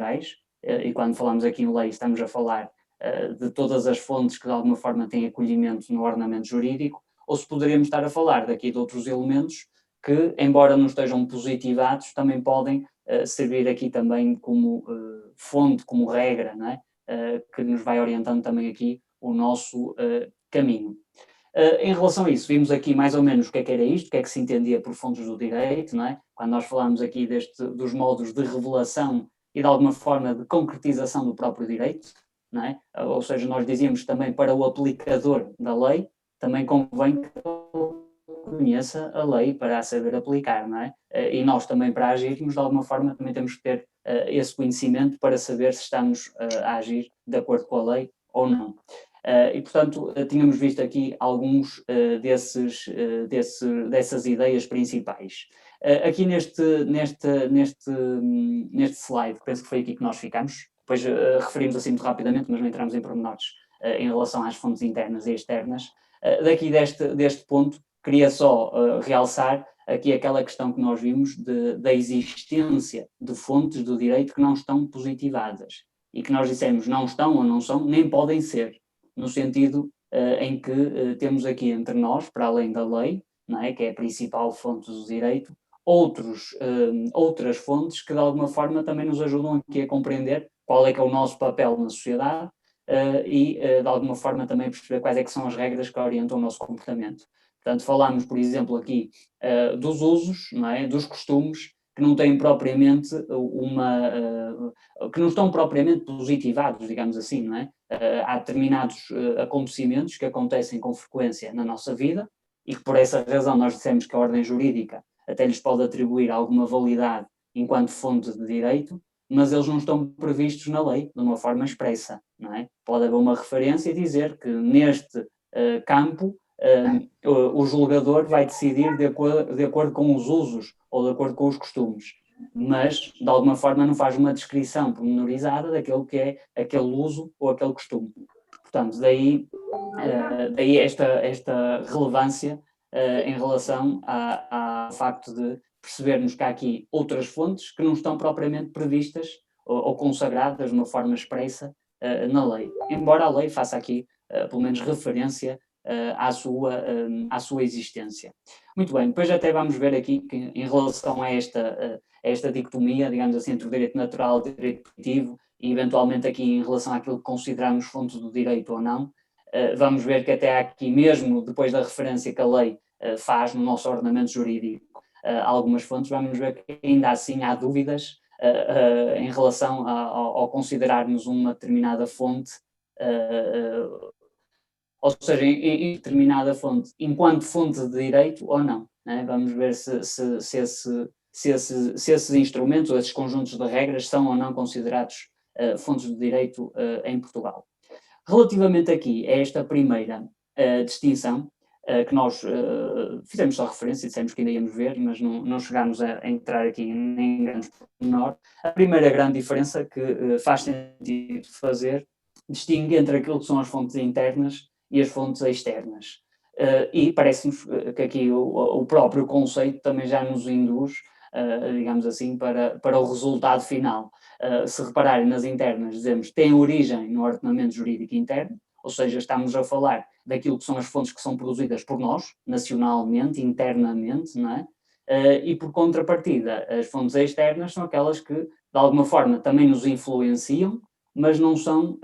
gerais, e quando falamos aqui em lei estamos a falar de todas as fontes que de alguma forma têm acolhimento no ordenamento jurídico, ou se poderíamos estar a falar daqui de outros elementos que, embora não estejam positivados, também podem servir aqui também como fonte, como regra, não é? Que nos vai orientando também aqui o nosso caminho. Em relação a isso, vimos aqui mais ou menos o que era isto, o que é que se entendia por fontes do direito, não é? Quando nós falamos aqui dos modos de revelação e de alguma forma de concretização do próprio direito, não é? Ou seja, nós dizíamos também para o aplicador da lei, também convém que conheça a lei para a saber aplicar, não é? E nós também para agirmos, de alguma forma, também temos que ter esse conhecimento para saber se estamos a agir de acordo com a lei ou não. E, portanto, tínhamos visto aqui alguns dessas ideias principais. Aqui neste slide, penso que foi aqui que nós ficamos, depois referimos assim muito rapidamente, mas não entramos em pormenores em relação às fontes internas e externas. Daqui deste ponto, queria só realçar aqui aquela questão que nós vimos da existência de fontes do direito que não estão positivadas e que nós dissemos não estão ou não são, nem podem ser, no sentido em que temos aqui entre nós, para além da lei, não é, que é a principal fonte do direito, outras fontes que de alguma forma também nos ajudam aqui a compreender qual é que é o nosso papel na sociedade e de alguma forma também perceber quais é que são as regras que orientam o nosso comportamento. Portanto, falámos, por exemplo, aqui dos usos, não é, dos costumes, que não têm propriamente que não estão propriamente positivados, digamos assim, não é? Há determinados acontecimentos que acontecem com frequência na nossa vida e que por essa razão nós dissemos que a ordem jurídica até lhes pode atribuir alguma validade enquanto fonte de direito, mas eles não estão previstos na lei de uma forma expressa, não é? Pode haver uma referência e dizer que neste campo o julgador vai decidir de acordo com os usos ou de acordo com os costumes, mas de alguma forma não faz uma descrição pormenorizada daquele que é aquele uso ou aquele costume. Portanto, daí esta relevância em relação ao facto de percebermos que há aqui outras fontes que não estão propriamente previstas ou consagradas de uma forma expressa na lei, embora a lei faça aqui pelo menos referência à sua existência. Muito bem, depois até vamos ver aqui que em relação a esta dicotomia, digamos assim, entre o direito natural e o direito positivo, e eventualmente aqui em relação àquilo que consideramos fonte do direito ou não, vamos ver que até aqui mesmo, depois da referência que a lei faz no nosso ordenamento jurídico, algumas fontes, vamos ver que ainda assim há dúvidas em relação ao considerarmos uma determinada fonte, ou seja, em determinada fonte, enquanto fonte de direito ou não, né? Vamos ver se esses instrumentos ou esses conjuntos de regras são ou não considerados fontes de direito em Portugal. Relativamente aqui a esta primeira distinção, que nós fizemos só referência, dissemos que ainda íamos ver, mas não chegámos a entrar aqui em grandes pormenores. A primeira grande diferença que faz sentido fazer distingue entre aquilo que são as fontes internas e as fontes externas. E parece-nos que aqui o próprio conceito também já nos induz, digamos assim, para o resultado final. Se repararem nas internas, dizemos que têm origem no ordenamento jurídico interno, ou seja, estamos a falar daquilo que são as fontes que são produzidas por nós, nacionalmente, internamente, não é? E por contrapartida, as fontes externas são aquelas que, de alguma forma, também nos influenciam, mas não são,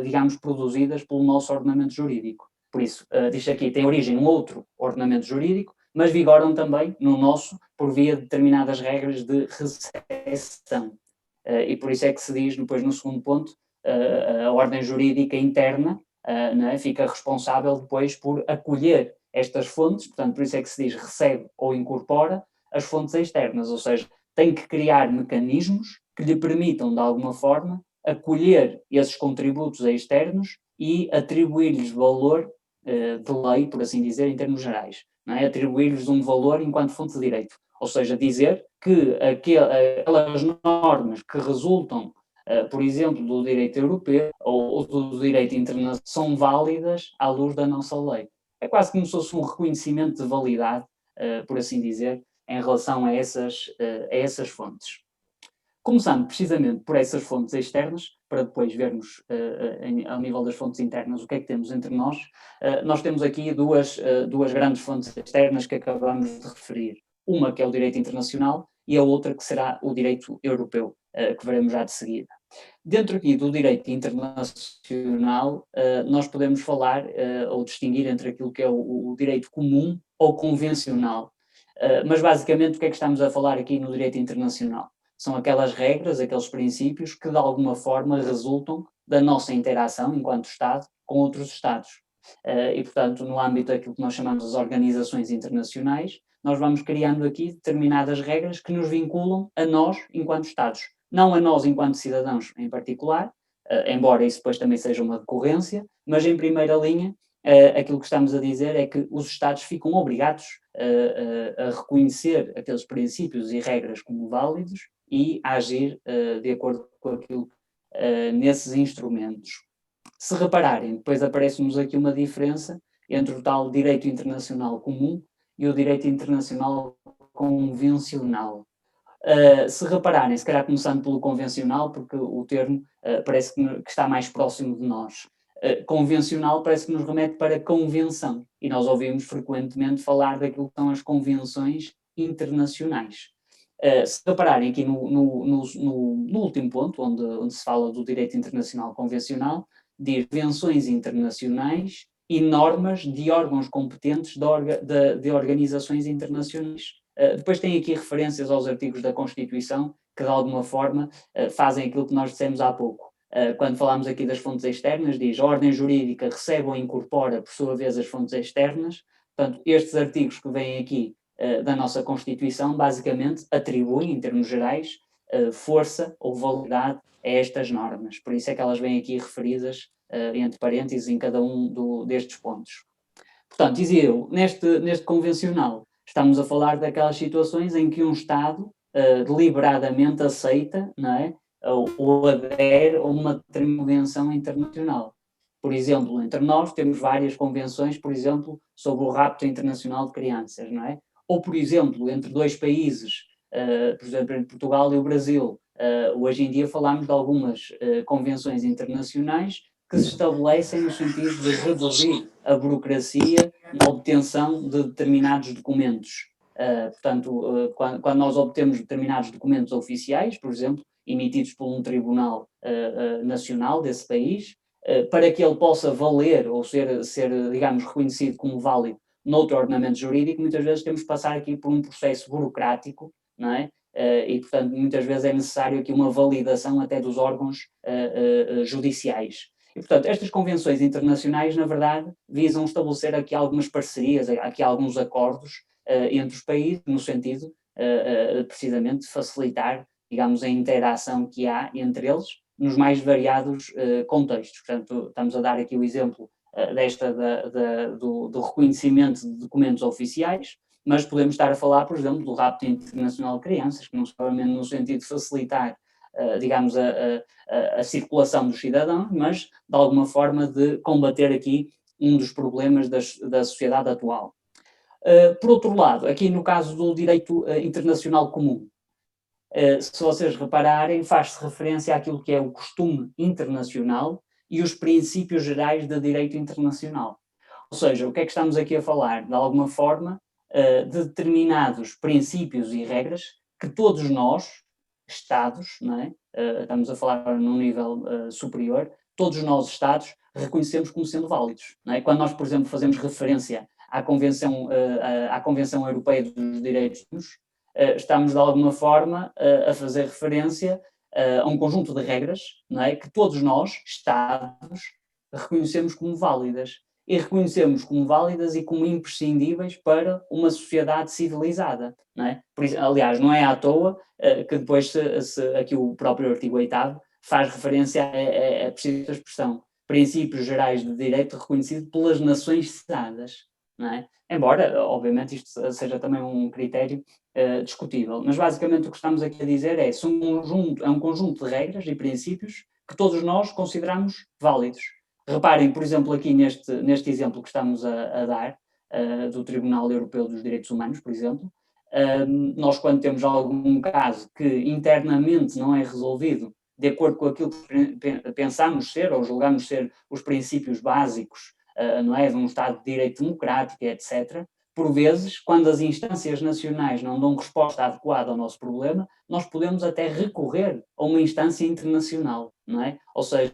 digamos, produzidas pelo nosso ordenamento jurídico. Por isso, diz aqui, tem origem num outro ordenamento jurídico, mas vigoram também no nosso por via de determinadas regras de recepção. E por isso é que se diz, depois no segundo ponto, a ordem jurídica interna é? Fica responsável depois por acolher estas fontes, portanto, por isso é que se diz recebe ou incorpora as fontes externas, ou seja, tem que criar mecanismos que lhe permitam, de alguma forma, acolher esses contributos externos e atribuir-lhes valor de lei, por assim dizer, em termos gerais. Não é? Atribuir-lhes um valor enquanto fonte de direito. Ou seja, dizer que aquelas normas que resultam, por exemplo, do direito europeu ou do direito internacional são válidas à luz da nossa lei. É quase como se fosse um reconhecimento de validade, por assim dizer, em relação a essas fontes. Começando precisamente por essas fontes externas, para depois vermos ao nível das fontes internas o que é que temos entre nós, nós temos aqui duas grandes fontes externas que acabamos de referir. Uma que é o direito internacional e a outra que será o direito europeu, que veremos já de seguida. Dentro aqui do direito internacional, nós podemos falar ou distinguir entre aquilo que é o direito comum ou convencional. Mas basicamente o que é que estamos a falar aqui no direito internacional? São aquelas regras, aqueles princípios que de alguma forma resultam da nossa interação enquanto Estado com outros Estados. E portanto, no âmbito daquilo que nós chamamos de organizações internacionais, nós vamos criando aqui determinadas regras que nos vinculam a nós enquanto Estados. Não a nós enquanto cidadãos em particular, embora isso depois também seja uma decorrência, mas em primeira linha, aquilo que estamos a dizer é que os Estados ficam obrigados a reconhecer aqueles princípios e regras como válidos e a agir de acordo com aquilo nesses instrumentos. Se repararem, depois aparece-nos aqui uma diferença entre o tal direito internacional comum e o direito internacional convencional. Se repararem, se calhar começando pelo convencional, porque o termo parece que está mais próximo de nós. Convencional parece que nos remete para convenção, e nós ouvimos frequentemente falar daquilo que são as convenções internacionais. Se repararem aqui no último ponto, onde se fala do direito internacional convencional, diz convenções internacionais e normas de órgãos competentes de organizações internacionais. Depois tem aqui referências aos artigos da Constituição que, de alguma forma, fazem aquilo que nós dissemos há pouco. Quando falamos aqui das fontes externas, diz a ordem jurídica recebe ou incorpora, por sua vez, as fontes externas. Portanto, estes artigos que vêm aqui da nossa Constituição, basicamente, atribuem, em termos gerais, força ou validade a estas normas. Por isso é que elas vêm aqui referidas, entre parênteses, em cada um destes pontos. Portanto, dizia eu, neste convencional, estamos a falar daquelas situações em que um Estado deliberadamente aceita, não é? Ou adere a uma convenção internacional. Por exemplo, entre nós temos várias convenções, por exemplo, sobre o rapto internacional de crianças, não é? Ou, por exemplo, entre dois países, por exemplo, entre Portugal e o Brasil, hoje em dia falamos de algumas convenções internacionais que se estabelecem no sentido de reduzir a burocracia na obtenção de determinados documentos. Portanto, quando nós obtemos determinados documentos oficiais, por exemplo, emitidos por um tribunal nacional desse país, para que ele possa valer ou ser, digamos, reconhecido como válido noutro ordenamento jurídico, muitas vezes temos que passar aqui por um processo burocrático, não é? E, portanto, muitas vezes é necessário aqui uma validação até dos órgãos judiciais. E, portanto, estas convenções internacionais, na verdade, visam estabelecer aqui algumas parcerias, aqui alguns acordos entre os países, no sentido, precisamente, de facilitar, digamos, a interação que há entre eles nos mais variados contextos. Portanto, estamos a dar aqui o exemplo do reconhecimento de documentos oficiais, mas podemos estar a falar, por exemplo, do rapto internacional de crianças, que não somente no sentido de facilitar, digamos, a circulação dos cidadãos, mas de alguma forma de combater aqui um dos problemas da sociedade atual. Por outro lado, aqui no caso do direito internacional comum, se vocês repararem, faz-se referência àquilo que é o costume internacional e os princípios gerais de direito internacional. Ou seja, o que é que estamos aqui a falar? De alguma forma, de determinados princípios e regras que todos nós, Estados, não é? Estamos a falar num nível superior, todos nós, Estados, reconhecemos como sendo válidos. Não é? Quando nós, por exemplo, fazemos referência à Convenção Europeia dos Direitos Humanos, estamos de alguma forma a fazer referência a um conjunto de regras, não é? Que todos nós, Estados, reconhecemos como válidas. E reconhecemos como válidas e como imprescindíveis para uma sociedade civilizada. Não é? Por isso, aliás, não é à toa que depois aqui o próprio artigo 8º faz referência a esta expressão, princípios gerais de direito reconhecido pelas nações citadas. Não é? Embora, obviamente, isto seja também um critério discutível. Mas basicamente o que estamos aqui a dizer é um conjunto de regras e princípios que todos nós consideramos válidos. Reparem, por exemplo, aqui neste exemplo que estamos a dar, do Tribunal Europeu dos Direitos Humanos, por exemplo, Nós, quando temos algum caso que internamente não é resolvido de acordo com aquilo que pensamos ser ou julgamos ser os princípios básicos, não é, de um Estado de Direito democrático, etc., por vezes, quando as instâncias nacionais não dão resposta adequada ao nosso problema, nós podemos até recorrer a uma instância internacional, não é? Ou seja,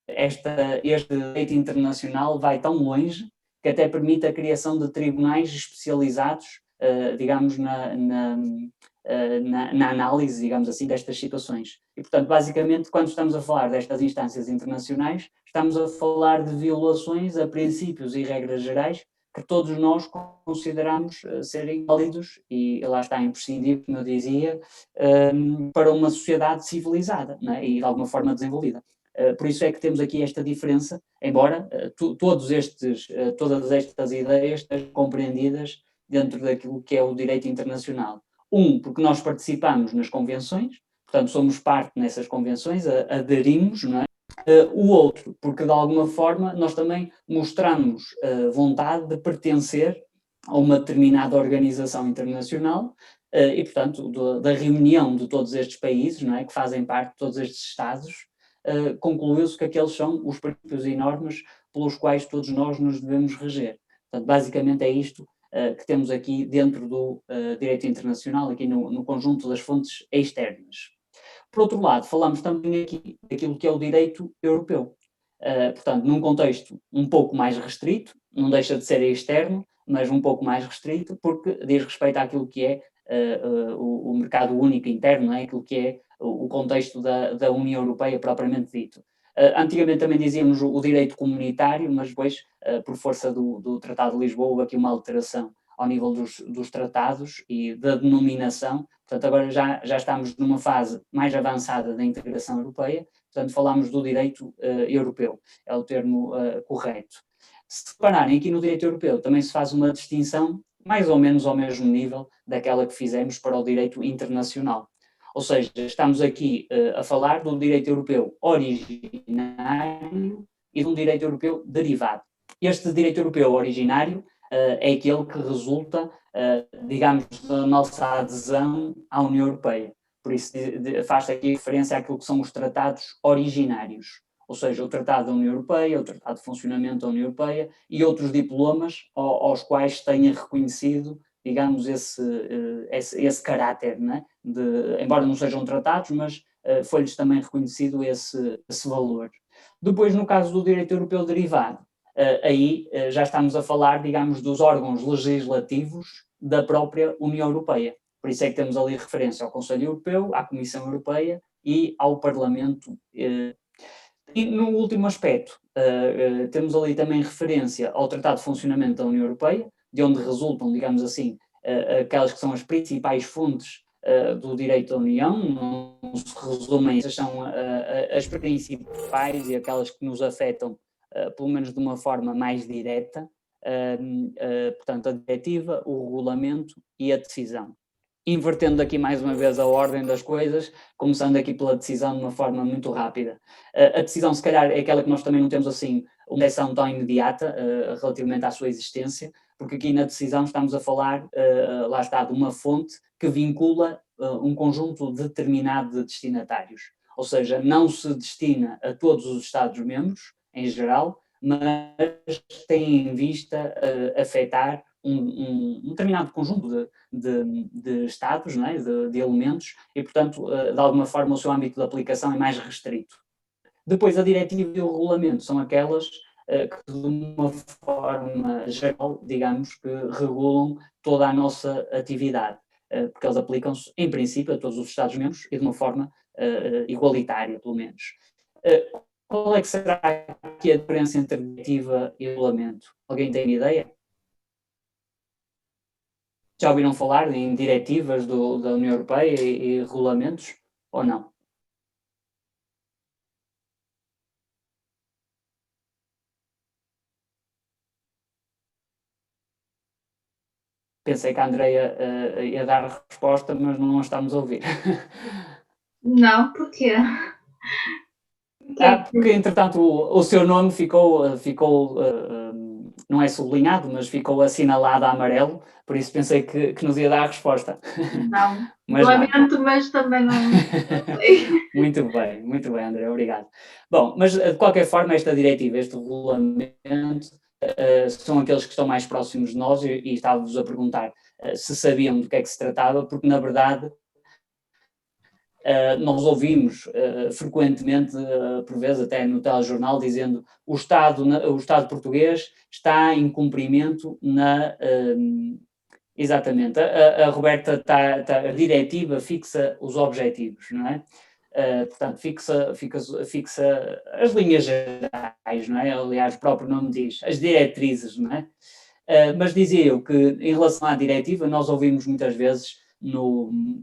este direito internacional vai tão longe que até permite a criação de tribunais especializados, digamos, na análise, digamos assim, destas situações. E, portanto, basicamente, quando estamos a falar destas instâncias internacionais, estamos a falar de violações a princípios e regras gerais que todos nós consideramos serem válidos e, lá está, imprescindível, como eu dizia, para uma sociedade civilizada, não é? E de alguma forma desenvolvida. Por isso é que temos aqui esta diferença, embora todas estas ideias estejam compreendidas dentro daquilo que é o direito internacional. Porque nós participamos nas convenções, portanto somos parte nessas convenções, aderimos, não é? O outro, porque de alguma forma nós também mostramos vontade de pertencer a uma determinada organização internacional e, portanto, da reunião de todos estes países, não é, que fazem parte de todos estes Estados, concluiu-se que aqueles são os princípios e normas pelos quais todos nós nos devemos reger. Portanto, basicamente é isto que temos aqui dentro do direito internacional, aqui no conjunto das fontes externas. Por outro lado, falamos também aqui daquilo que é o direito europeu. Portanto, num contexto um pouco mais restrito, não deixa de ser externo, mas um pouco mais restrito, porque diz respeito àquilo que é o mercado único interno, não é? Aquilo que é o contexto da União Europeia propriamente dito. Antigamente também dizíamos o direito comunitário, mas depois, por força do Tratado de Lisboa, houve aqui uma alteração ao nível dos tratados e da denominação. Portanto, agora já estamos numa fase mais avançada da integração europeia, portanto, falamos do direito europeu, é o termo correto. Se repararem, aqui no direito europeu também se faz uma distinção mais ou menos ao mesmo nível daquela que fizemos para o direito internacional. Ou seja, estamos aqui a falar do direito europeu originário e de um direito europeu derivado. Este direito europeu originário é aquele que resulta, digamos, da nossa adesão à União Europeia. Por isso faz aqui referência àquilo que são os tratados originários, ou seja, o Tratado da União Europeia, o Tratado de Funcionamento da União Europeia e outros diplomas aos quais tenha reconhecido, digamos, esse caráter, né? Embora não sejam tratados, mas foi-lhes também reconhecido esse valor. Depois, no caso do direito europeu derivado, aí já estamos a falar, digamos, dos órgãos legislativos da própria União Europeia. Por isso é que temos ali referência ao Conselho Europeu, à Comissão Europeia e ao Parlamento. E no último aspecto, temos ali também referência ao Tratado de Funcionamento da União Europeia, de onde resultam, digamos assim, aquelas que são as principais fontes do direito da União, não se resumem, essas são as principais e aquelas que nos afetam, pelo menos de uma forma mais direta, portanto, a diretiva, o regulamento e a decisão. Invertendo aqui mais uma vez a ordem das coisas, começando aqui pela decisão de uma forma muito rápida. A decisão, se calhar, é aquela que nós também não temos assim uma decisão tão imediata relativamente à sua existência, porque aqui na decisão estamos a falar, lá está, de uma fonte que vincula um conjunto determinado de destinatários. Ou seja, não se destina a todos os Estados-membros, em geral, mas tem em vista afetar um determinado conjunto de Estados, não é? de elementos, e, portanto, de alguma forma o seu âmbito de aplicação é mais restrito. Depois, a diretiva e o regulamento são aquelas que, de uma forma geral, digamos, que regulam toda a nossa atividade, porque eles aplicam-se, em princípio, a todos os Estados-membros e de uma forma igualitária, pelo menos. Qual é que será aqui a diferença entre diretiva e regulamento? Alguém tem ideia? Já ouviram falar em diretivas da União Europeia e regulamentos, ou não? Pensei que a Andreia ia dar a resposta, mas não a estamos a ouvir. Não, porquê? Porque, entretanto, o seu nome ficou não é sublinhado, mas ficou assinalado a amarelo, por isso pensei que nos ia dar a resposta. Não, Mas não. lamento, mas também não sei. Muito bem, André, obrigado. Bom, mas de qualquer forma, esta diretiva, este regulamento, são aqueles que estão mais próximos de nós e estava-vos a perguntar se sabiam do que é que se tratava, porque na verdade nós ouvimos frequentemente, por vezes até no telejornal, dizendo o Estado português está em cumprimento na... exatamente, a Roberta a diretiva fixa os objetivos, não é? Portanto, fixa as linhas gerais, não é? Aliás, o próprio nome diz, as diretrizes, não é? Mas dizia eu que, em relação à diretiva, nós ouvimos muitas vezes,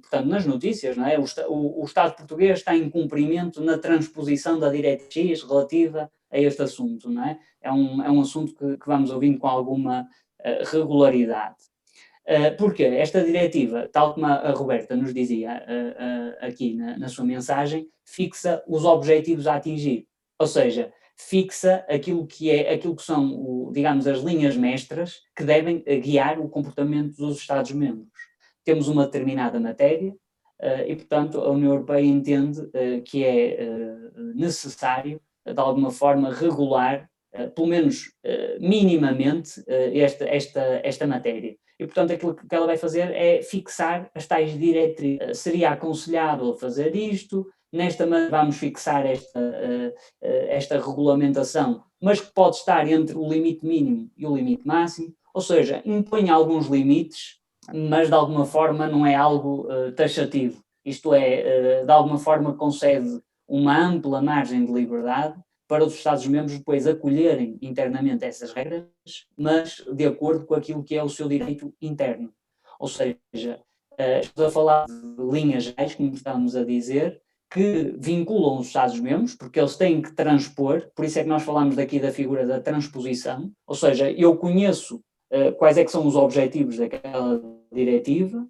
portanto, nas notícias, não é? O Estado português está em cumprimento na transposição da diretiva X relativa a este assunto, não é? É um assunto que vamos ouvindo com alguma regularidade. Porque esta diretiva, tal como a Roberta nos dizia aqui na sua mensagem, fixa os objetivos a atingir. Ou seja, fixa aquilo que são, digamos, as linhas mestras que devem guiar o comportamento dos Estados-membros. Temos uma determinada matéria e, portanto, a União Europeia entende que é necessário, de alguma forma, regular, pelo menos minimamente, esta matéria. E, portanto, aquilo que ela vai fazer é fixar as tais diretrizes. Seria aconselhável fazer isto, nesta maneira vamos fixar esta regulamentação, mas que pode estar entre o limite mínimo e o limite máximo, ou seja, impõe alguns limites, mas de alguma forma não é algo taxativo. Isto é, de alguma forma concede uma ampla margem de liberdade para os Estados-membros depois acolherem internamente essas regras, mas de acordo com aquilo que é o seu direito interno. Ou seja, estamos a falar de linhas gerais, como estamos a dizer, que vinculam os Estados-membros, porque eles têm que transpor, por isso é que nós falamos daqui da figura da transposição, ou seja, eu conheço quais é que são os objetivos daquela diretiva,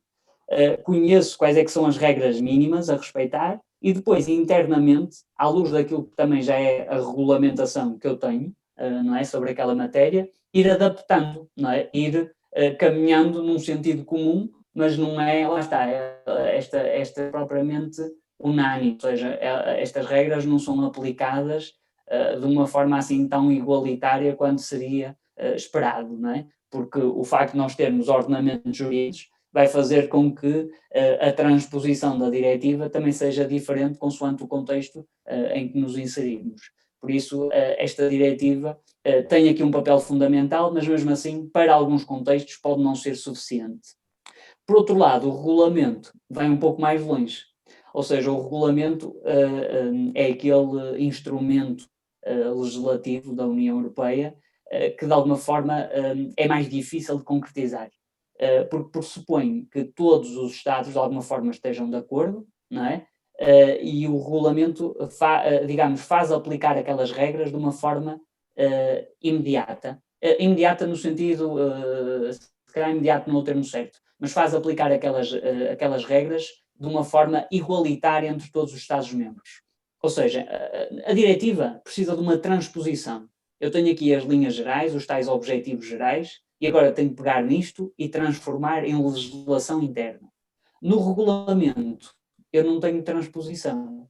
conheço quais é que são as regras mínimas a respeitar, e depois, internamente, à luz daquilo que também já é a regulamentação que eu tenho, não é, sobre aquela matéria, ir adaptando, não é, ir caminhando num sentido comum, mas não é, lá está, esta propriamente unânime, ou seja, estas regras não são aplicadas de uma forma assim tão igualitária quanto seria esperado, não é? Porque o facto de nós termos ordenamentos jurídicos vai fazer com que a transposição da diretiva também seja diferente consoante o contexto em que nos inserimos. Por isso, esta diretiva tem aqui um papel fundamental, mas mesmo assim, para alguns contextos, pode não ser suficiente. Por outro lado, o regulamento vai um pouco mais longe, ou seja, o regulamento é aquele instrumento legislativo da União Europeia que, de alguma forma, é mais difícil de concretizar. Porque pressupõe que todos os Estados, de alguma forma, estejam de acordo, não é? E o regulamento, digamos, faz aplicar aquelas regras de uma forma imediata. Imediata no sentido, se calhar imediato não é o termo certo, mas faz aplicar aquelas regras de uma forma igualitária entre todos os Estados-membros. Ou seja, a diretiva precisa de uma transposição. Eu tenho aqui as linhas gerais, os tais objetivos gerais, e agora tenho que pegar nisto e transformar em legislação interna. No regulamento, eu não tenho transposição,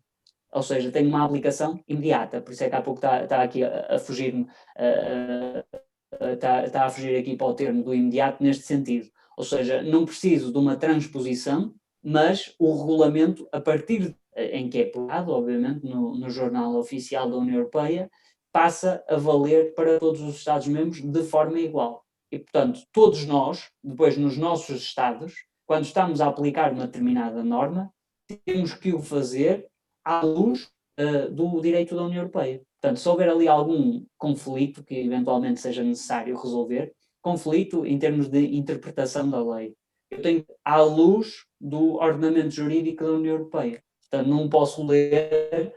ou seja, tenho uma aplicação imediata, por isso é que há pouco está aqui a fugir-me, está a fugir aqui para o termo do imediato neste sentido. Ou seja, não preciso de uma transposição, mas o regulamento, a partir em que é publicado, obviamente, no Jornal Oficial da União Europeia, passa a valer para todos os Estados-membros de forma igual. E, portanto, todos nós, depois nos nossos Estados, quando estamos a aplicar uma determinada norma, temos que o fazer à luz do direito da União Europeia. Portanto, se houver ali algum conflito que eventualmente seja necessário resolver, conflito em termos de interpretação da lei, eu tenho à luz do ordenamento jurídico da União Europeia. Portanto, não posso ler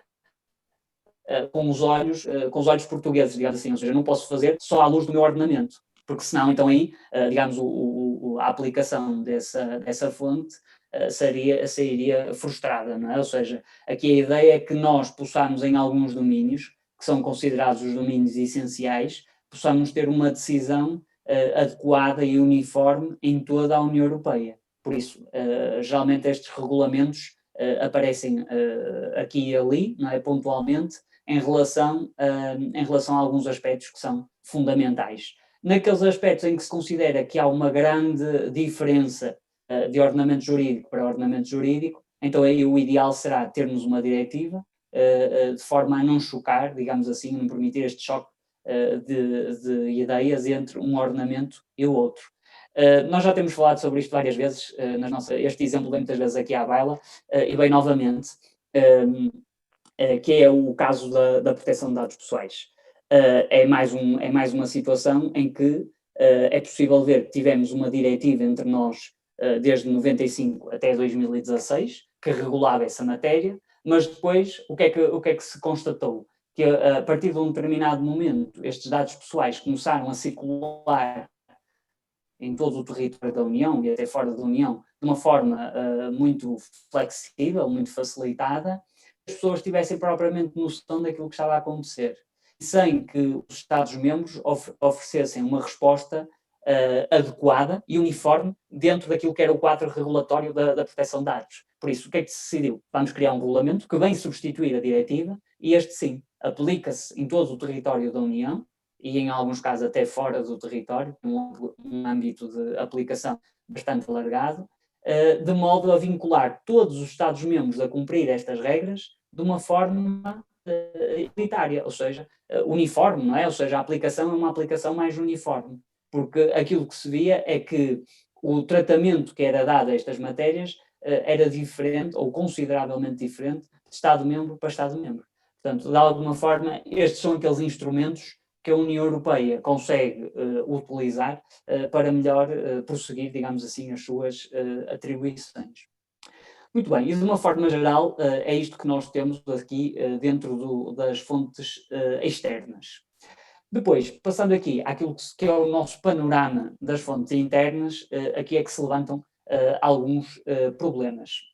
com os olhos portugueses, digamos assim, ou seja, não posso fazer só à luz do meu ordenamento, porque senão, então aí, digamos, a aplicação dessa fonte sairia frustrada, não é? Ou seja, aqui a ideia é que nós possamos, em alguns domínios, que são considerados os domínios essenciais, possamos ter uma decisão adequada e uniforme em toda a União Europeia. Por isso, geralmente estes regulamentos aparecem aqui e ali, não é, pontualmente, em relação a alguns aspectos que são fundamentais. Naqueles aspectos em que se considera que há uma grande diferença de ordenamento jurídico para ordenamento jurídico, então aí o ideal será termos uma diretiva de forma a não chocar, digamos assim, não permitir este choque de ideias entre um ordenamento e o outro. Nós já temos falado sobre isto várias vezes, este exemplo vem muitas vezes aqui à baila, e bem novamente, que é o caso da proteção de dados pessoais. É mais uma situação em que é possível ver que tivemos uma diretiva entre nós desde 95 até 2016, que regulava essa matéria, mas depois o que é que se constatou? Que a partir de um determinado momento estes dados pessoais começaram a circular em todo o território da União e até fora da União, de uma forma muito flexível, muito facilitada, as pessoas tivessem propriamente noção daquilo que estava a acontecer, sem que os Estados-membros oferecessem uma resposta adequada e uniforme dentro daquilo que era o quadro regulatório da proteção de dados. Por isso, o que é que se decidiu? Vamos criar um regulamento que vem substituir a diretiva e este sim, aplica-se em todo o território da União e em alguns casos até fora do território, um âmbito de aplicação bastante alargado, de modo a vincular todos os Estados-membros a cumprir estas regras de uma forma igualitária, ou seja, uniforme, não é? Ou seja, a aplicação é uma aplicação mais uniforme, porque aquilo que se via é que o tratamento que era dado a estas matérias era diferente, ou consideravelmente diferente, de Estado-membro para Estado-membro. Portanto, de alguma forma, estes são aqueles instrumentos que a União Europeia consegue utilizar para melhor prosseguir, digamos assim, as suas atribuições. Muito bem, e de uma forma geral é isto que nós temos aqui dentro das fontes externas. Depois, passando aqui àquilo que é o nosso panorama das fontes internas, aqui é que se levantam alguns problemas.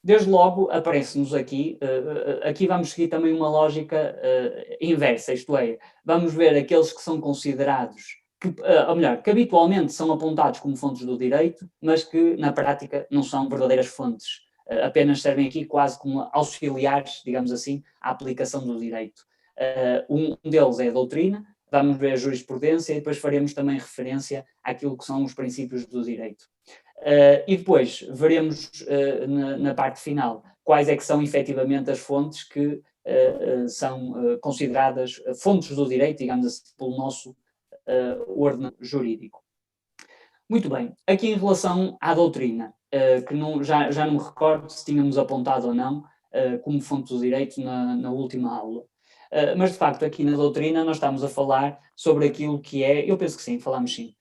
Desde logo aparece-nos aqui vamos seguir também uma lógica inversa, isto é, vamos ver aqueles que são considerados, ou melhor, que habitualmente são apontados como fontes do direito, mas que na prática não são verdadeiras fontes, apenas servem aqui quase como auxiliares, digamos assim, à aplicação do direito. Um deles é a doutrina, vamos ver a jurisprudência e depois faremos também referência àquilo que são os princípios do direito. E depois veremos na parte final quais é que são efetivamente as fontes que são consideradas fontes do direito, digamos assim, pelo nosso ordenamento jurídico. Muito bem, aqui em relação à doutrina, que já não me recordo se tínhamos apontado ou não como fonte do direito na última aula. Mas de facto aqui na doutrina nós estamos a falar sobre aquilo que é, eu penso que sim, falamos sim,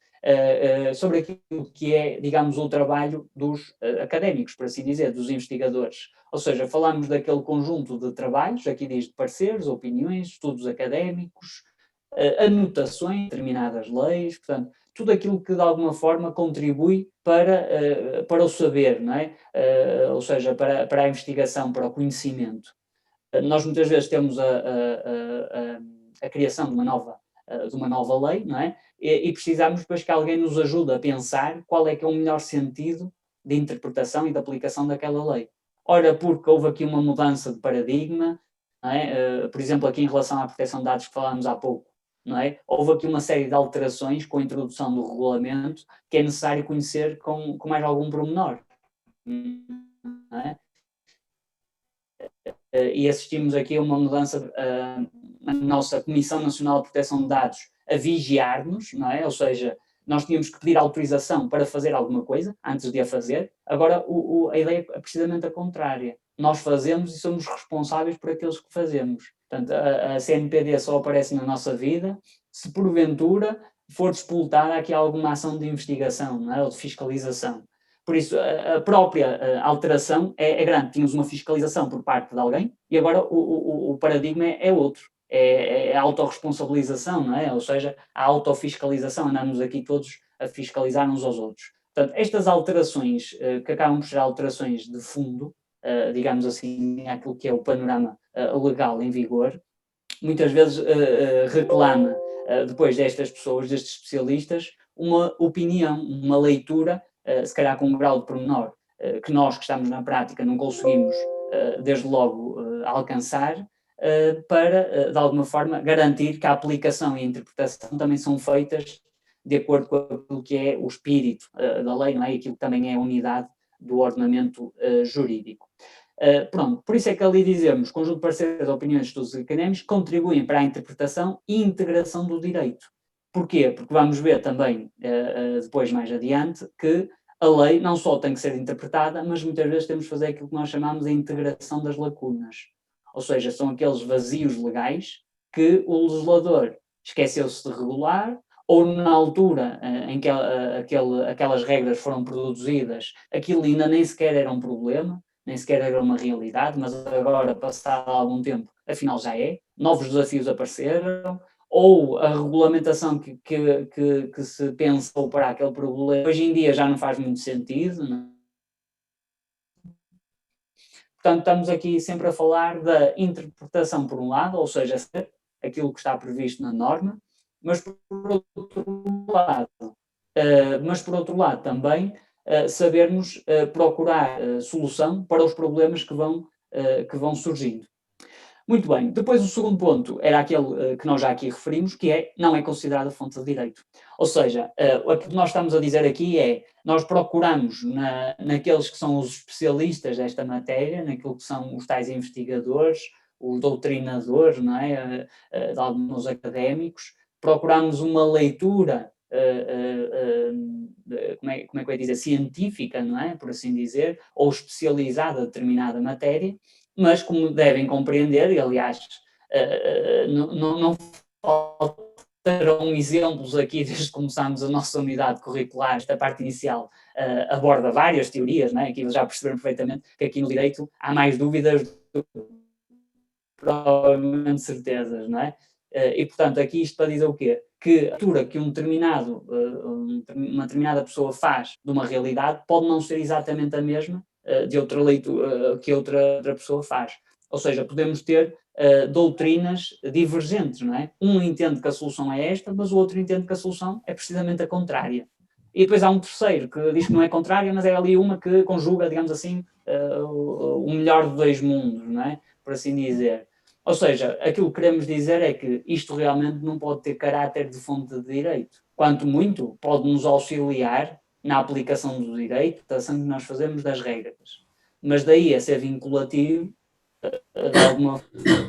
sobre aquilo que é, digamos, o trabalho dos académicos, por assim dizer, dos investigadores. Ou seja, falamos daquele conjunto de trabalhos, aqui diz de pareceres, opiniões, estudos académicos, anotações de determinadas leis, portanto, tudo aquilo que de alguma forma contribui para o saber, não é? Ou seja, para a investigação, para o conhecimento. Nós muitas vezes temos a criação de uma nova lei, não é? E precisamos depois que alguém nos ajude a pensar qual é que é o melhor sentido de interpretação e de aplicação daquela lei. Ora, porque houve aqui uma mudança de paradigma, não é? Por exemplo, aqui em relação à proteção de dados que falámos há pouco, não é? Houve aqui uma série de alterações com a introdução do regulamento que é necessário conhecer com mais algum pormenor, não é? E assistimos aqui a uma mudança na nossa Comissão Nacional de Proteção de Dados a vigiar-nos, não é? Ou seja, nós tínhamos que pedir autorização para fazer alguma coisa antes de a fazer. Agora, a ideia é precisamente a contrária. Nós fazemos e somos responsáveis por aqueles que fazemos. Portanto, a CNPD só aparece na nossa vida se porventura for disputada aqui alguma ação de investigação, não é? Ou de fiscalização. Por isso, a própria alteração é grande. Tínhamos uma fiscalização por parte de alguém e agora o paradigma é outro. É a autorresponsabilização, não é? Ou seja, a autofiscalização. Andamos aqui todos a fiscalizar uns aos outros. Portanto, estas alterações, que acabam por ser alterações de fundo, digamos assim, aquilo que é o panorama legal em vigor, muitas vezes reclama depois destas pessoas, destes especialistas, uma opinião, uma leitura, se calhar com um grau de pormenor, que nós que estamos na prática não conseguimos, desde logo, alcançar, para, de alguma forma, garantir que a aplicação e a interpretação também são feitas de acordo com aquilo que é o espírito da lei, não é? E aquilo que também é a unidade do ordenamento jurídico. Pronto, por isso é que ali dizemos, conjunto de pareceres, opiniões, estudos académicos contribuem para a interpretação e integração do direito. Porquê? Porque vamos ver também, depois mais adiante, que a lei não só tem que ser interpretada, mas muitas vezes temos que fazer aquilo que nós chamamos de integração das lacunas. Ou seja, são aqueles vazios legais que o legislador esqueceu-se de regular, ou na altura em que aquelas regras foram produzidas, aquilo ainda nem sequer era um problema, nem sequer era uma realidade, mas agora, passado algum tempo, afinal já é. Novos desafios apareceram, ou a regulamentação que se pensou para aquele problema, hoje em dia já não faz muito sentido, não é? Portanto, estamos aqui sempre a falar da interpretação por um lado, ou seja, aquilo que está previsto na norma, mas por outro lado também sabermos procurar solução para os problemas que vão surgindo. Muito bem, depois o segundo ponto era aquele que nós já aqui referimos, que não é considerada fonte de direito. Ou seja, o que nós estamos a dizer aqui é, nós procuramos naqueles que são os especialistas desta matéria, naquilo que são os tais investigadores, os doutrinadores, não é? De alguns académicos, procuramos uma leitura, como é que eu ia dizer, científica, não é? Por assim dizer, ou especializada em determinada matéria, mas como devem compreender, e aliás, não faltarão exemplos aqui desde que começámos a nossa unidade curricular, esta parte inicial aborda várias teorias, não é? Aqui já perceberam perfeitamente que aqui no direito há mais dúvidas do que provavelmente certezas, não é? E portanto, aqui isto para dizer o quê? Que a leitura que uma determinada pessoa faz de uma realidade pode não ser exatamente a mesma de outra leitura que outra pessoa faz. Ou seja, podemos ter doutrinas divergentes, não é? Um entende que a solução é esta, mas o outro entende que a solução é precisamente a contrária. E depois há um terceiro que diz que não é contrária, mas é ali uma que conjuga, digamos assim, o melhor de dois mundos, não é? Por assim dizer. Ou seja, aquilo que queremos dizer é que isto realmente não pode ter caráter de fonte de direito. Quanto muito, pode nos auxiliar na aplicação do direito, da ação que nós fazemos das regras. Mas daí a ser vinculativo, de alguma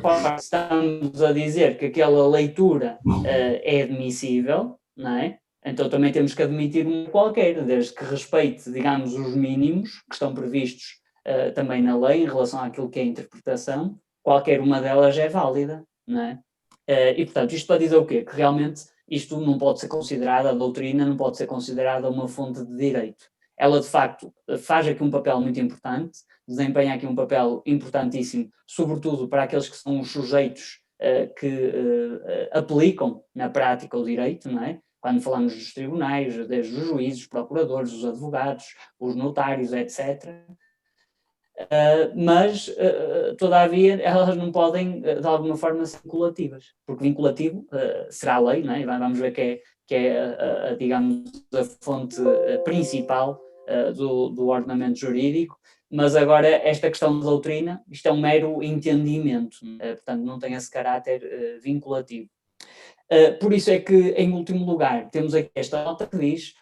forma, estamos a dizer que aquela leitura é admissível, não é? Então também temos que admitir uma qualquer, desde que respeite, digamos, os mínimos que estão previstos também na lei em relação àquilo que é a interpretação, qualquer uma delas é válida, não é? E portanto, isto para dizer o quê? Que realmente isto não pode ser considerado, a doutrina não pode ser considerada uma fonte de direito. Ela, de facto, faz aqui um papel muito importante, desempenha aqui um papel importantíssimo, sobretudo para aqueles que são os sujeitos que aplicam na prática o direito, não é? Quando falamos dos tribunais, desde os juízes, os procuradores, os advogados, os notários, etc. Mas, todavia, elas não podem, de alguma forma, ser vinculativas, porque vinculativo será a lei, não é? E vamos ver que é digamos, a fonte principal do ordenamento jurídico, mas agora esta questão de doutrina, isto é um mero entendimento, portanto não tem esse caráter vinculativo. Por isso é que, em último lugar, temos aqui esta nota que diz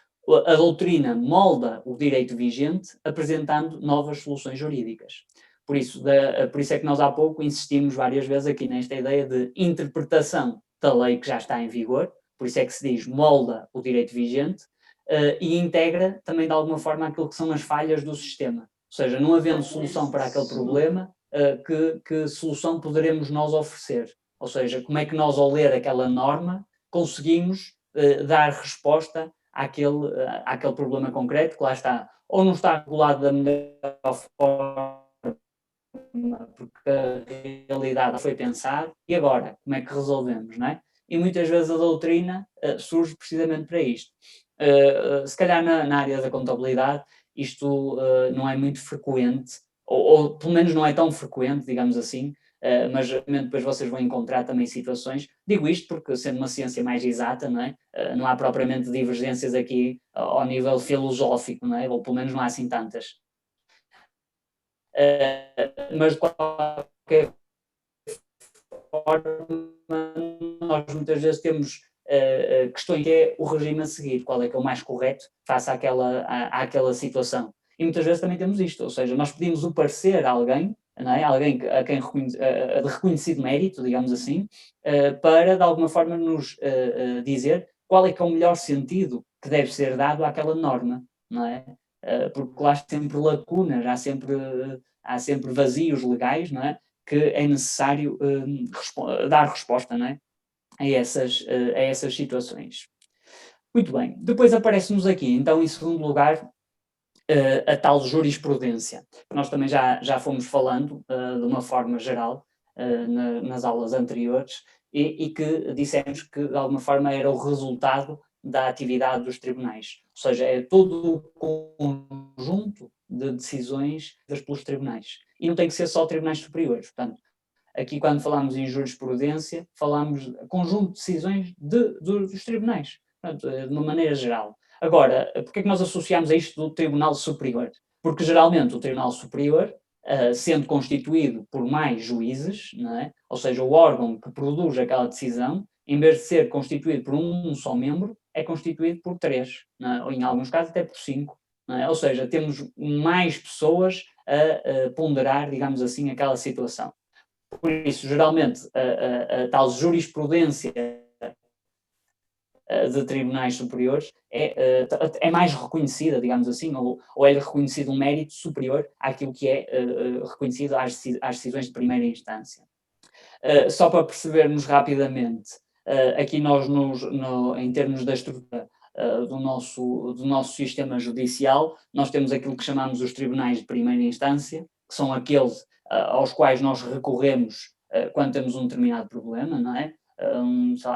a doutrina molda o direito vigente, apresentando novas soluções jurídicas. Por isso é que nós há pouco insistimos várias vezes aqui nesta ideia de interpretação da lei que já está em vigor, por isso é que se diz molda o direito vigente e integra também de alguma forma aquilo que são as falhas do sistema. Ou seja, não havendo solução para aquele problema, que solução poderemos nós oferecer? Ou seja, como é que nós, ao ler aquela norma, conseguimos dar resposta àquele problema concreto que lá está, ou não está regulado da melhor forma, porque a realidade foi pensada, e agora, como é que resolvemos, não é? E muitas vezes a doutrina surge precisamente para isto. Se calhar na área da contabilidade isto não é muito frequente, ou pelo menos não é tão frequente, digamos assim, mas depois vocês vão encontrar também situações, digo isto porque sendo uma ciência mais exata, não é? Não há propriamente divergências aqui ao nível filosófico, não é? Ou pelo menos não há assim tantas. Mas de qualquer forma, nós muitas vezes temos questões que é o regime a seguir, qual é que é o mais correto face àquela situação. E muitas vezes também temos isto, ou seja, nós pedimos o parecer a alguém, não é? Alguém a quem de reconhecido mérito, digamos assim, para de alguma forma nos dizer qual é que é o melhor sentido que deve ser dado àquela norma, não é? Porque lá há sempre lacunas, há sempre vazios legais, não é? Que é necessário dar resposta, não é? A essas situações. Muito bem, depois aparece-nos aqui, então, em segundo lugar, a tal jurisprudência, que nós também já fomos falando de uma forma geral nas aulas anteriores, e que dissemos que, de alguma forma, era o resultado da atividade dos tribunais, ou seja, é todo o conjunto de decisões das pelos tribunais. E não tem que ser só tribunais superiores, portanto, aqui quando falamos em jurisprudência, falamos de conjunto de decisões dos tribunais, portanto, de uma maneira geral. Agora, porque é que nós associamos a isto do Tribunal Superior? Porque geralmente o Tribunal Superior, sendo constituído por mais juízes, não é? Ou seja, o órgão que produz aquela decisão, em vez de ser constituído por um só membro, é constituído por 3, é? Ou em alguns casos até por 5. É? Ou seja, temos mais pessoas a ponderar, digamos assim, aquela situação. Por isso, geralmente, a tal jurisprudência de tribunais superiores é mais reconhecida, digamos assim, ou é reconhecido um mérito superior àquilo que é reconhecido às decisões de primeira instância. Só para percebermos rapidamente, aqui nós, em termos da estrutura do nosso sistema judicial, nós temos aquilo que chamamos os tribunais de primeira instância, que são aqueles aos quais nós recorremos quando temos um determinado problema, não é?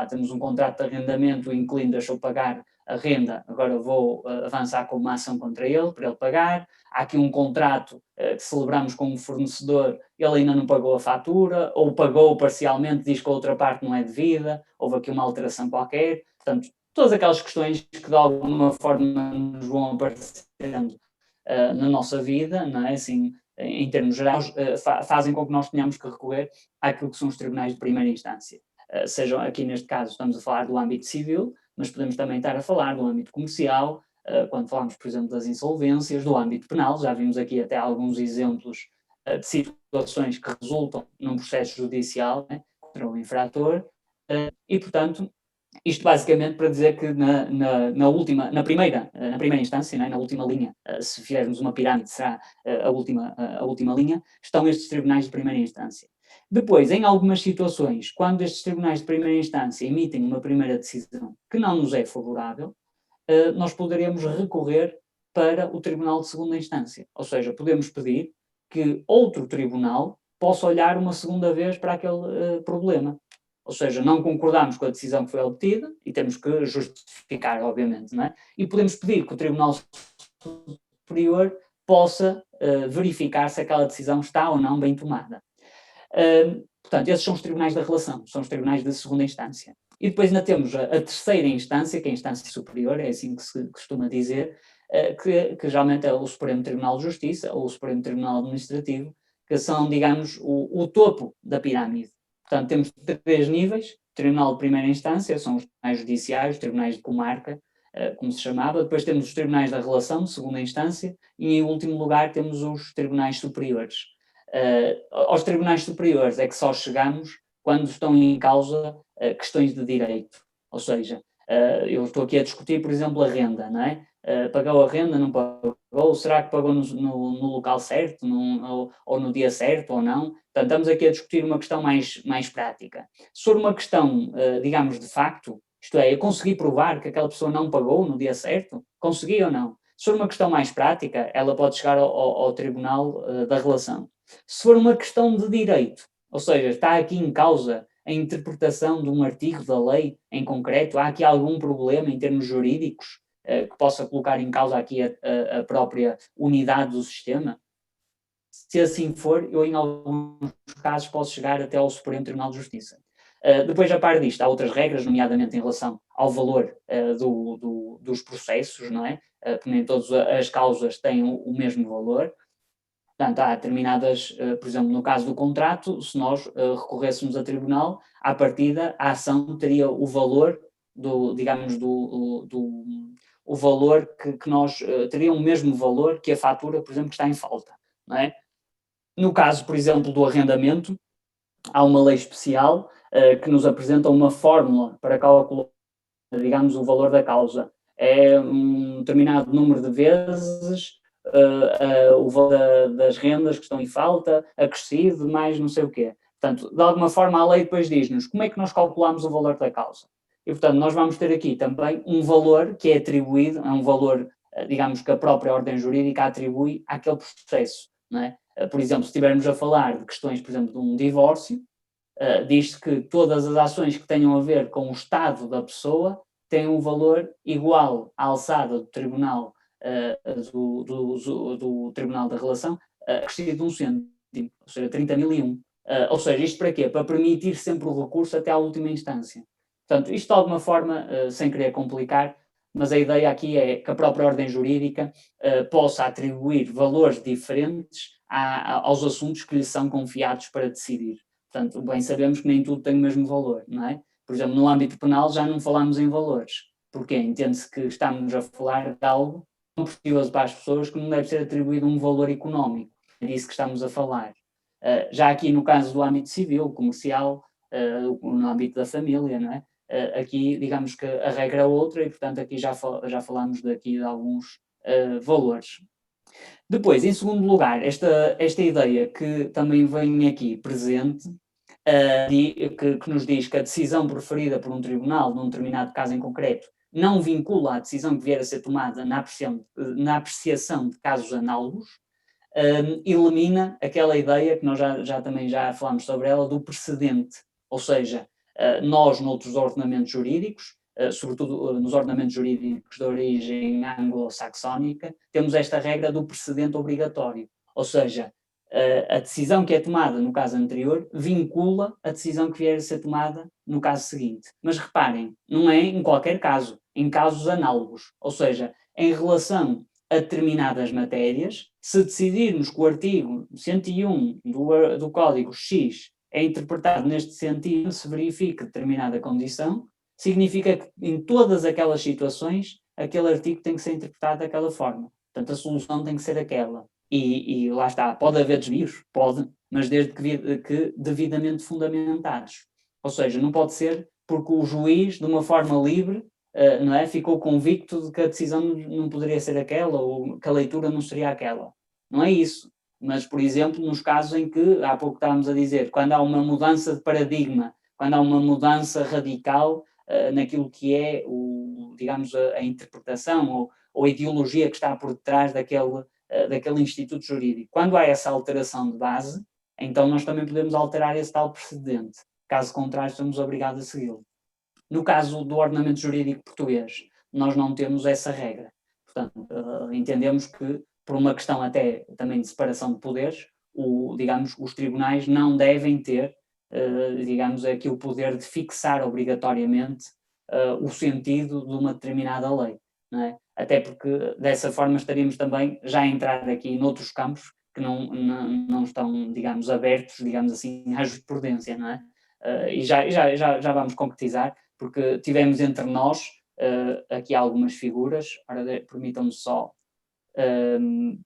Temos um contrato de arrendamento, o inquilino deixou pagar a renda, agora vou avançar com uma ação contra ele, para ele pagar. Há aqui um contrato que celebramos com um fornecedor, ele ainda não pagou a fatura, ou pagou parcialmente, diz que a outra parte não é devida, houve aqui uma alteração qualquer. Portanto, todas aquelas questões que de alguma forma nos vão aparecendo na nossa vida, não é? Assim, em termos gerais, fazem com que nós tenhamos que recorrer àquilo que são os tribunais de primeira instância. Sejam aqui neste caso estamos a falar do âmbito civil, mas podemos também estar a falar do âmbito comercial, quando falamos, por exemplo, das insolvências, do âmbito penal, já vimos aqui até alguns exemplos de situações que resultam num processo judicial, né, contra o infrator, e, portanto, isto basicamente para dizer que na primeira instância, né, na última linha, se fizermos uma pirâmide, será a última linha, estão estes tribunais de primeira instância. Depois, em algumas situações, quando estes tribunais de primeira instância emitem uma primeira decisão que não nos é favorável, nós poderemos recorrer para o tribunal de segunda instância. Ou seja, podemos pedir que outro tribunal possa olhar uma segunda vez para aquele problema. Ou seja, não concordamos com a decisão que foi obtida e temos que justificar, obviamente, não é? E podemos pedir que o Tribunal Superior possa verificar se aquela decisão está ou não bem tomada. Portanto, esses são os tribunais da relação, são os tribunais de segunda instância. E depois ainda temos a terceira instância, que é a instância superior, é assim que se costuma dizer, que geralmente é o Supremo Tribunal de Justiça ou o Supremo Tribunal Administrativo, que são, digamos, o topo da pirâmide. Portanto, temos 3 níveis: Tribunal de primeira instância, são os tribunais judiciais, os tribunais de comarca, como se chamava. Depois temos os tribunais da relação, de segunda instância, e em último lugar temos os tribunais superiores. Aos tribunais superiores é que só chegamos quando estão em causa questões de direito. Ou seja, eu estou aqui a discutir, por exemplo, a renda, não é? Pagou a renda, não pagou? Será que pagou no local certo, ou no dia certo, ou não? Portanto, estamos aqui a discutir uma questão mais prática. Se for uma questão, digamos, de facto, isto é, eu consegui provar que aquela pessoa não pagou no dia certo, consegui ou não? Se for uma questão mais prática, ela pode chegar ao Tribunal da Relação. Se for uma questão de direito, ou seja, está aqui em causa a interpretação de um artigo da lei em concreto, há aqui algum problema em termos jurídicos que possa colocar em causa aqui a própria unidade do sistema, Se assim for, eu em alguns casos posso chegar até ao Supremo Tribunal de Justiça. Depois, a par disto, há outras regras, nomeadamente em relação ao valor dos processos, não é? Porque nem todas as causas têm o mesmo valor. Portanto, há determinadas, por exemplo, no caso do contrato, se nós recorrêssemos a tribunal, à partida, a ação teria o valor digamos, o valor que nós, teria o mesmo valor que a fatura, por exemplo, que está em falta, não é? No caso, por exemplo, do arrendamento, há uma lei especial que nos apresenta uma fórmula para calcular, digamos, o valor da causa. É um determinado número de vezes o valor das rendas que estão em falta, acrescido, mais não sei o quê. Portanto, de alguma forma, a lei depois diz-nos como é que nós calculamos o valor da causa. E, portanto, nós vamos ter aqui também um valor que é atribuído, é um valor, digamos, que a própria ordem jurídica atribui àquele processo, não é? Por exemplo, se estivermos a falar de questões, por exemplo, de um divórcio, diz-se que todas as ações que tenham a ver com o estado da pessoa têm um valor igual à alçada do tribunal, do Tribunal da Relação, acrescido de 1 cêntimo, ou seja, 30.001. Ou seja, isto para quê? Para permitir sempre o recurso até à última instância. Portanto, isto de alguma forma, sem querer complicar, mas a ideia aqui é que a própria ordem jurídica possa atribuir valores diferentes aos assuntos que lhe são confiados para decidir. Portanto, bem sabemos que nem tudo tem o mesmo valor, não é? Por exemplo, no âmbito penal já não falamos em valores, porque entende-se que estamos a falar de algo tão precioso para as pessoas que não deve ser atribuído um valor económico. É disso que estamos a falar. Já aqui no caso do âmbito civil, comercial, no âmbito da família, não é? Aqui, digamos que a regra é outra e, portanto, aqui já falamos daqui de alguns valores. Depois, em segundo lugar, esta ideia que também vem aqui presente, que nos diz que a decisão proferida por um tribunal num determinado caso em concreto não vincula a decisão que vier a ser tomada na apreciação de casos análogos, elimina aquela ideia que nós também já falámos sobre ela, do precedente. Ou seja, nós, noutros ordenamentos jurídicos, sobretudo nos ordenamentos jurídicos de origem anglo-saxónica, temos esta regra do precedente obrigatório. Ou seja, a decisão que é tomada no caso anterior vincula a decisão que vier a ser tomada no caso seguinte. Mas reparem, não é em qualquer caso, em casos análogos. Ou seja, em relação a determinadas matérias, se decidirmos que o artigo 101 do Código X é interpretado neste sentido, se verifica determinada condição, significa que em todas aquelas situações, aquele artigo tem que ser interpretado daquela forma. Portanto, a solução tem que ser aquela. E lá está, pode haver desvios? Pode, mas desde que devidamente fundamentados. Ou seja, não pode ser porque o juiz, de uma forma livre, não é, ficou convicto de que a decisão não poderia ser aquela ou que a leitura não seria aquela. Não é isso. Mas, por exemplo, nos casos em que, há pouco estávamos a dizer, quando há uma mudança de paradigma, quando há uma mudança radical naquilo que é, digamos, a interpretação ou a ideologia que está por detrás daquele instituto jurídico. Quando há essa alteração de base, então nós também podemos alterar esse tal precedente. Caso contrário, estamos obrigados a segui-lo. No caso do ordenamento jurídico português, nós não temos essa regra. Portanto, entendemos que, por uma questão até também de separação de poderes, digamos, os tribunais não devem ter, digamos, aqui o poder de fixar obrigatoriamente o sentido de uma determinada lei, não é? Até porque dessa forma estaríamos também já a entrar aqui noutros campos que não estão, digamos, abertos, digamos assim, à jurisprudência, não é? E já vamos concretizar, porque tivemos entre nós aqui algumas figuras,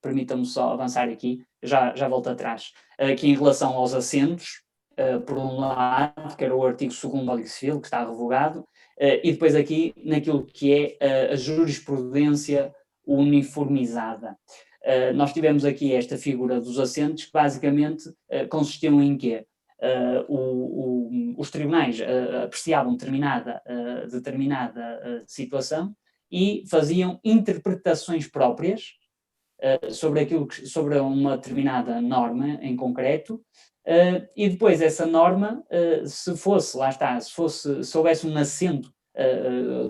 permitam-me só avançar aqui, já volto atrás. Aqui em relação aos assentos, por um lado, que era o artigo 2º do Código Civil, que está revogado, e depois aqui naquilo que é a jurisprudência uniformizada. Nós tivemos aqui esta figura dos assentos, que basicamente consistiam em quê? Os tribunais apreciavam determinada situação e faziam interpretações próprias sobre uma determinada norma em concreto, e depois essa norma, se houvesse um assento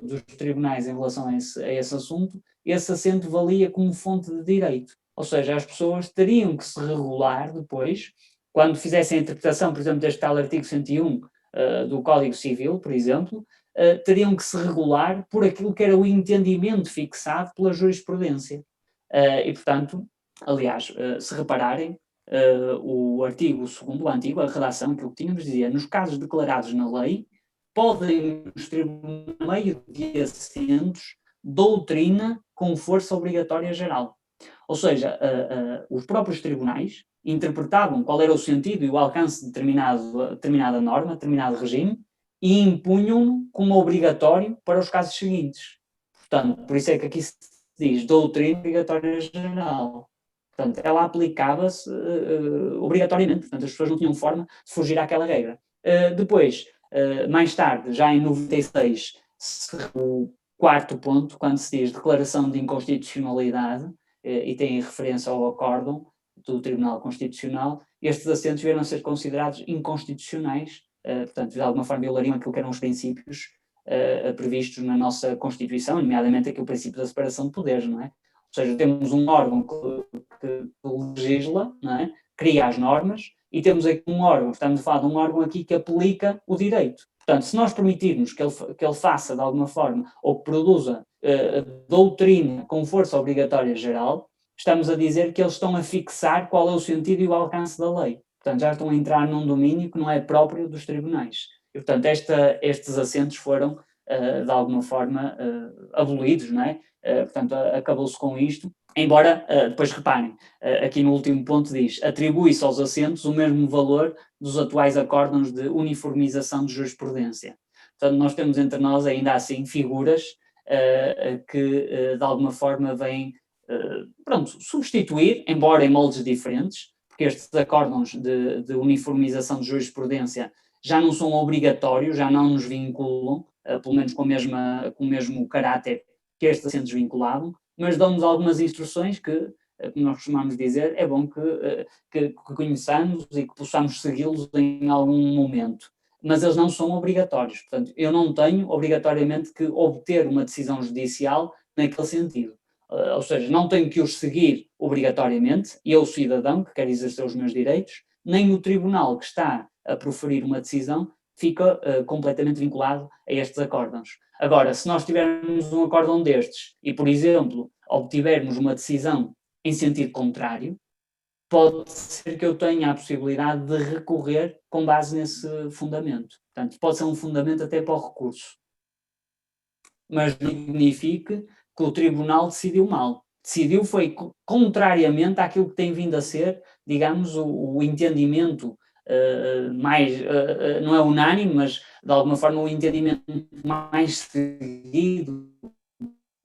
dos tribunais em relação a esse assunto, esse assento valia como fonte de direito. Ou seja, as pessoas teriam que se regular depois, quando fizessem a interpretação, por exemplo, deste tal artigo 101 do Código Civil, por exemplo, teriam que se regular por aquilo que era o entendimento fixado pela jurisprudência. E, portanto, aliás, se repararem, o artigo 2º, o antigo, a redação, aquilo que tínhamos, dizia: nos casos declarados na lei, podem os tribunais, no meio de assentos, doutrina com força obrigatória geral. Ou seja, os próprios tribunais interpretavam qual era o sentido e o alcance de determinada norma, determinado regime, e impunham-no como obrigatório para os casos seguintes. Portanto, por isso é que aqui se diz doutrina obrigatória geral. Portanto, ela aplicava-se obrigatoriamente, portanto, as pessoas não tinham forma de fugir àquela regra. Depois, mais tarde, já em 96, o quarto ponto, quando se diz declaração de inconstitucionalidade, e tem referência ao acórdão do Tribunal Constitucional, estes assentos vieram a ser considerados inconstitucionais, portanto, de alguma forma violariam aquilo que eram os princípios previstos na nossa Constituição, nomeadamente aqui o princípio da separação de poderes, não é? Ou seja, temos um órgão que legisla, não é? Cria as normas, e temos aqui um órgão, estamos a falar de um órgão aqui que aplica o direito. Portanto, se nós permitirmos que ele faça de alguma forma, ou que produza doutrina com força obrigatória geral, estamos a dizer que eles estão a fixar qual é o sentido e o alcance da lei. Portanto, já estão a entrar num domínio que não é próprio dos tribunais. E, portanto, estes assentos foram, de alguma forma, abolidos, não é? Portanto, acabou-se com isto. Embora, depois reparem, aqui no último ponto diz: atribui-se aos assentos o mesmo valor dos atuais acórdãos de uniformização de jurisprudência. Portanto, nós temos entre nós, ainda assim, figuras que, de alguma forma, vêm, substituir, embora em moldes diferentes, porque estes acórdãos de uniformização de jurisprudência já não são obrigatórios, já não nos vinculam, pelo menos com o mesmo caráter que estes assentos vinculavam, mas dão-nos algumas instruções que, como nós costumamos dizer, é bom que conheçamos e que possamos segui-los em algum momento. Mas eles não são obrigatórios. Portanto, eu não tenho obrigatoriamente que obter uma decisão judicial naquele sentido. Ou seja, não tenho que os seguir obrigatoriamente, eu, cidadão, que quer exercer os meus direitos, nem o tribunal que está a proferir uma decisão fica completamente vinculado a estes acórdãos. Agora, se nós tivermos um acórdão destes e, por exemplo, obtivermos uma decisão em sentido contrário, pode ser que eu tenha a possibilidade de recorrer com base nesse fundamento. Portanto, pode ser um fundamento até para o recurso. Mas não significa que o tribunal decidiu mal. Decidiu foi contrariamente àquilo que tem vindo a ser, digamos, o entendimento mais, não é unânime, mas de alguma forma o entendimento mais seguido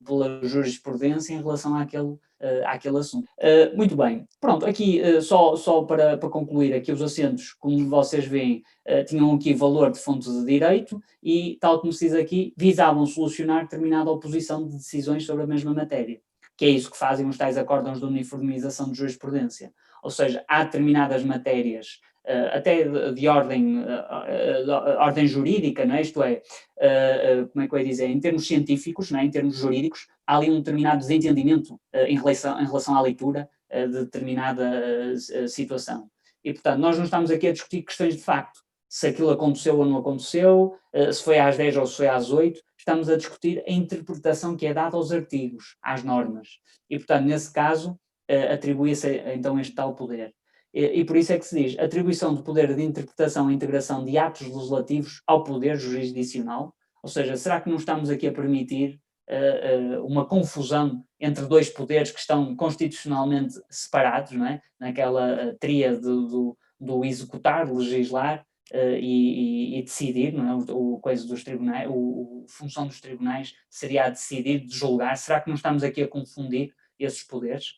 pela jurisprudência em relação àquele assunto. Muito bem, pronto, aqui só para concluir, aqui os assentos, como vocês veem, tinham aqui valor de fonte de direito e, tal como se diz aqui, visavam solucionar determinada oposição de decisões sobre a mesma matéria, que é isso que fazem os tais acórdãos de uniformização de jurisprudência. Ou seja, há determinadas matérias até de ordem jurídica, não é? Isto é, como é que eu ia dizer, em termos científicos, não é? Em termos jurídicos, há ali um determinado desentendimento em relação à leitura de determinada situação. E, portanto, nós não estamos aqui a discutir questões de facto, se aquilo aconteceu ou não aconteceu, se foi às 10 ou se foi às 8, estamos a discutir a interpretação que é dada aos artigos, às normas. E, portanto, nesse caso, atribui-se então este tal poder. E por isso é que se diz atribuição de poder de interpretação e integração de atos legislativos ao poder jurisdicional. Ou seja, será que não estamos aqui a permitir uma confusão entre dois poderes que estão constitucionalmente separados, não é? Naquela tríade do executar, legislar e decidir, não é? O coisa dos tribunais, a função dos tribunais seria a decidir, de julgar. Será que não estamos aqui a confundir esses poderes?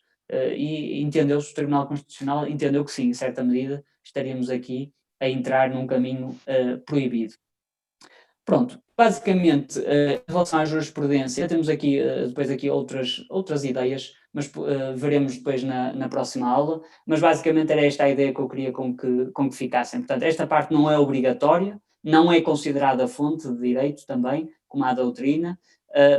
E entendeu-se, o Tribunal Constitucional entendeu que sim, em certa medida, estaríamos aqui a entrar num caminho proibido. Pronto, basicamente, em relação à jurisprudência, temos aqui depois aqui outras ideias, mas veremos depois na próxima aula, mas basicamente era esta a ideia que eu queria com que ficassem. Portanto, esta parte não é obrigatória, não é considerada fonte de direito também, como a doutrina,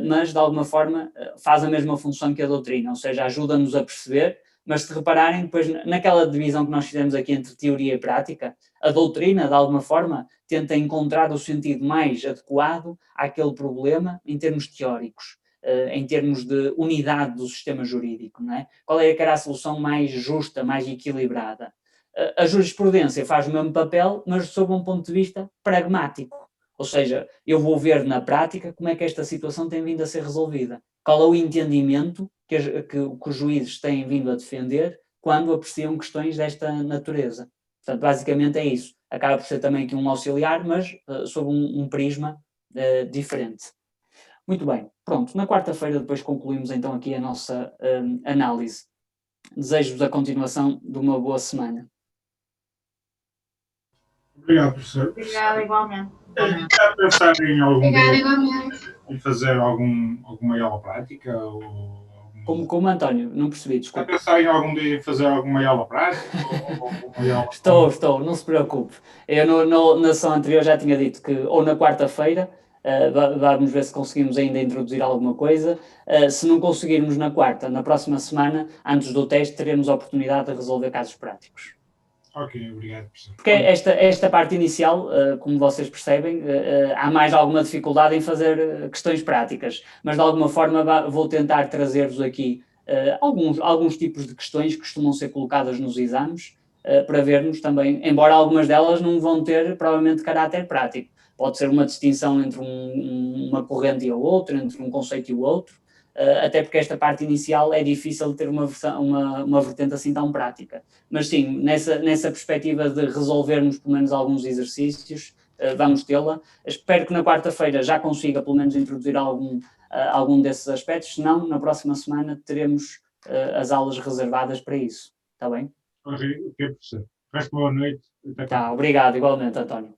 mas de alguma forma faz a mesma função que a doutrina, ou seja, ajuda-nos a perceber, Mas se repararem, depois naquela divisão que nós fizemos aqui entre teoria e prática, a doutrina, de alguma forma, tenta encontrar o sentido mais adequado àquele problema em termos teóricos, em termos de unidade do sistema jurídico, não é? Qual é que era a solução mais justa, mais equilibrada? A jurisprudência faz o mesmo papel, mas sob um ponto de vista pragmático. Ou seja, eu vou ver na prática como é que esta situação tem vindo a ser resolvida. Qual é o entendimento que os juízes têm vindo a defender quando apreciam questões desta natureza. Portanto, basicamente é isso. Acaba por ser também aqui um auxiliar, mas sob um prisma diferente. Muito bem. Pronto, na quarta-feira depois concluímos então aqui a nossa análise. Desejo-vos a continuação de uma boa semana. Obrigado, professor. Obrigada, igualmente. Está a pensar em Obrigada, igualmente. em fazer alguma aula prática? Como António, não percebi, Está a desculpa. pensar em algum dia fazer alguma aula prática? Estou, não se preocupe. Eu na sessão anterior já tinha dito que ou na quarta-feira, vamos ver se conseguimos ainda introduzir alguma coisa. Se não conseguirmos na quarta, na próxima semana, antes do teste, teremos a oportunidade de resolver casos práticos. Ok, obrigado, professor. Porque esta parte inicial, como vocês percebem, há mais alguma dificuldade em fazer questões práticas, mas de alguma forma vou tentar trazer-vos aqui alguns tipos de questões que costumam ser colocadas nos exames, para vermos também, embora algumas delas não vão ter provavelmente caráter prático. Pode ser uma distinção entre uma corrente e a outra, entre um conceito e o outro, até porque esta parte inicial é difícil de ter uma vertente assim tão prática. Mas sim, nessa perspectiva de resolvermos pelo menos alguns exercícios, vamos tê-la. Espero que na quarta-feira já consiga pelo menos introduzir algum desses aspectos, senão na próxima semana teremos as aulas reservadas para isso. Está bem? Ok, professor. Resto boa noite. Tá, obrigado, igualmente, António.